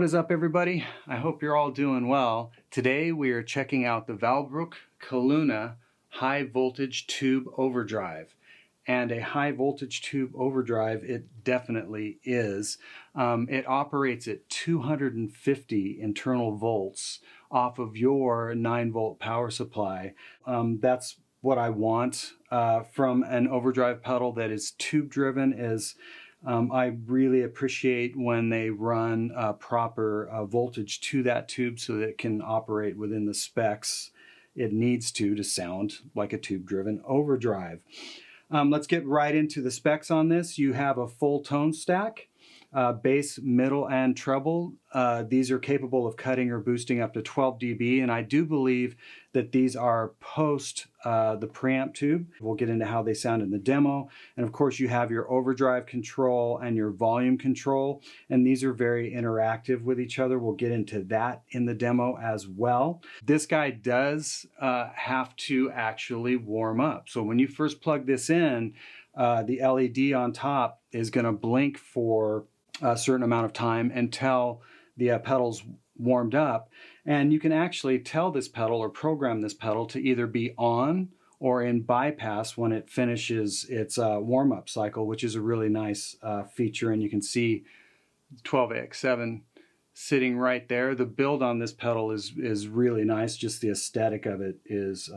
What is up, everybody? I hope you're all doing well. Today we are checking out the Vahlbruch Kaluna high voltage tube overdrive. And a high voltage tube overdrive it definitely is. It operates at 250 internal volts off of your 9-volt power supply. That's what I want from an overdrive pedal that is tube driven. I really appreciate when they run proper voltage to that tube so that it can operate within the specs it needs to sound like a tube-driven overdrive. Let's get right into the specs on this. You have a full tone stack, bass, middle, and treble. These are capable of cutting or boosting up to 12 dB, and I do believe that these are post the preamp tube. We'll get into how they sound in the demo. And of course, you have your overdrive control and your volume control, and these are very interactive with each other. We'll get into that in the demo as well. This guy does have to actually warm up. So when you first plug this in, the LED on top is going to blink for a certain amount of time until the pedal's warmed up, and you can actually tell this pedal or program this pedal to either be on or in bypass when it finishes its warm-up cycle, which is a really nice feature. And you can see 12AX7 sitting right there. The build on this pedal is really nice. Just the aesthetic of it is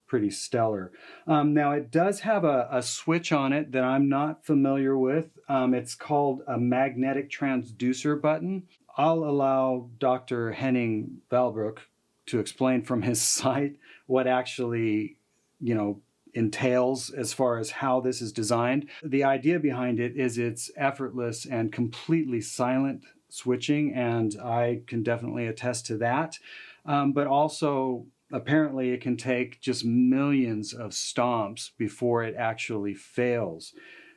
pretty stellar. Now it does have a switch on it that I'm not familiar with. It's called a magnetic transducer button. I'll allow Dr. Henning Vahlbruch to explain from his site what actually, entails as far as how this is designed. The idea behind it is it's effortless and completely silent switching, and I can definitely attest to that. But also, apparently it can take just millions of stomps before it actually fails.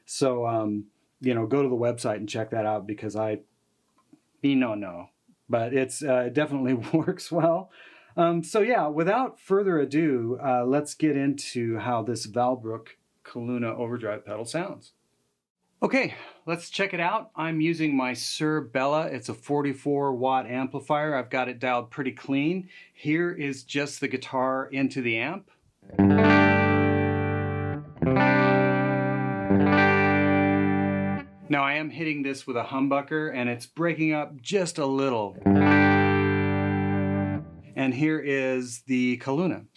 So, go to the website and check that out, because but it's definitely works well. So yeah, without further ado, let's get into how this Vahlbruch Kaluna overdrive pedal sounds. Okay, let's check it out. I'm using my Shure Bella. It's a 44-watt amplifier. I've got it dialed pretty clean. Here is just the guitar into the amp. Now I am hitting this with a humbucker, and it's breaking up just a little. And here is the Kaluna.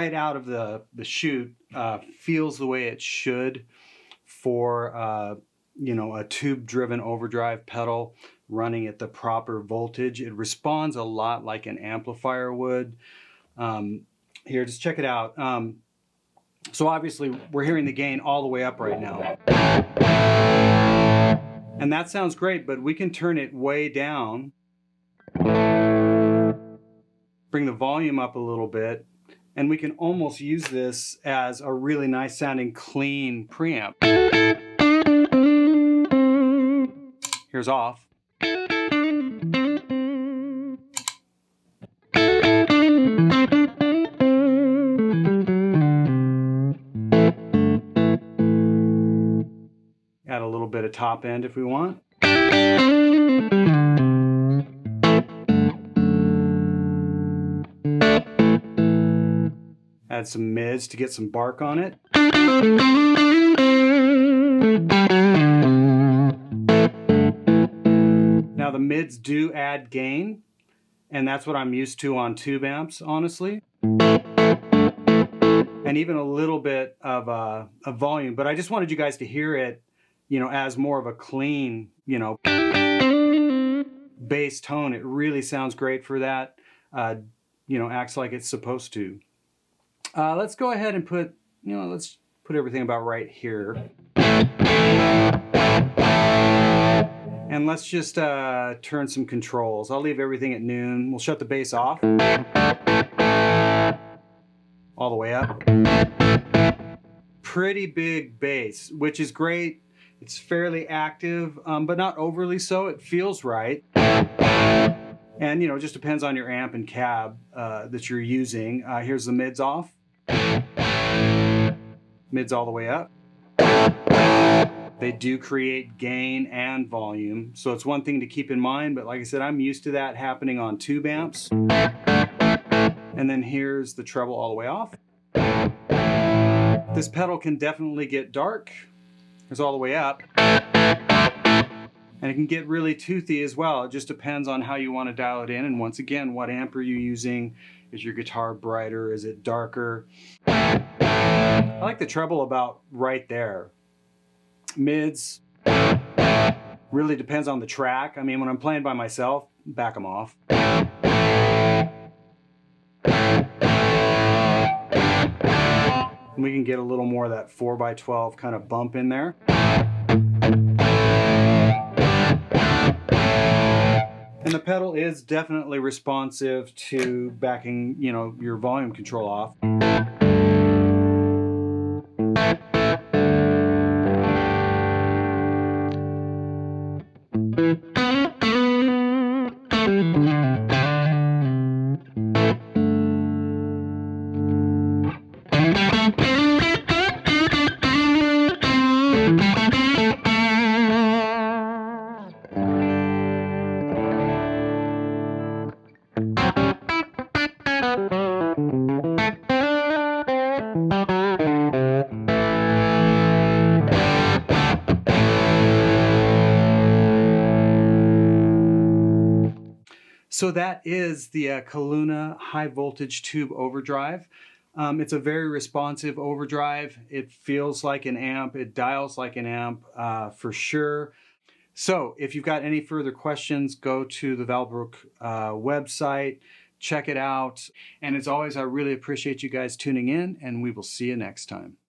right out of the chute feels the way it should for you know, a tube-driven overdrive pedal running at the proper voltage. It responds a lot like an amplifier would. Here, just check it out. So obviously we're hearing the gain all the way up right now. And that sounds great, but we can turn it way down. Bring the volume up a little bit, and we can almost use this as a really nice sounding clean preamp. Here's off. Add a little bit of top end if we want. Add some mids to get some bark on it. Now the mids do add gain, and that's what I'm used to on tube amps, honestly. And even a little bit of volume, but I just wanted you guys to hear it, you know, as more of a clean, you know, bass tone. It really sounds great for that. You know, acts like it's supposed to. Let's go ahead and put, you know, let's put everything about right here. And let's just turn some controls. I'll leave everything at noon. We'll shut the bass off. All the way up. Pretty big bass, which is great. It's fairly active, but not overly so. It feels right. And, you know, it just depends on your amp and cab that you're using. Here's the mids off. Mids all the way up. They do create gain and volume, so it's one thing to keep in mind, but like I said, I'm used to that happening on tube amps. And then here's the treble all the way off. This pedal can definitely get dark. It's all the way up. And it can get really toothy as well. It just depends on how you want to dial it in. And once again, what amp are you using? Is your guitar brighter? Is it darker? I like the treble about right there. Mids, really depends on the track. I mean, when I'm playing by myself, back them off. We can get a little more of that 4x12 kind of bump in there. And the pedal is definitely responsive to backing, you know, your volume control off. So that is the Kaluna high voltage tube overdrive. It's a very responsive overdrive. It feels like an amp. It dials like an amp for sure. So if you've got any further questions, go to the Vahlbruch website, check it out. And as always, I really appreciate you guys tuning in, and we will see you next time.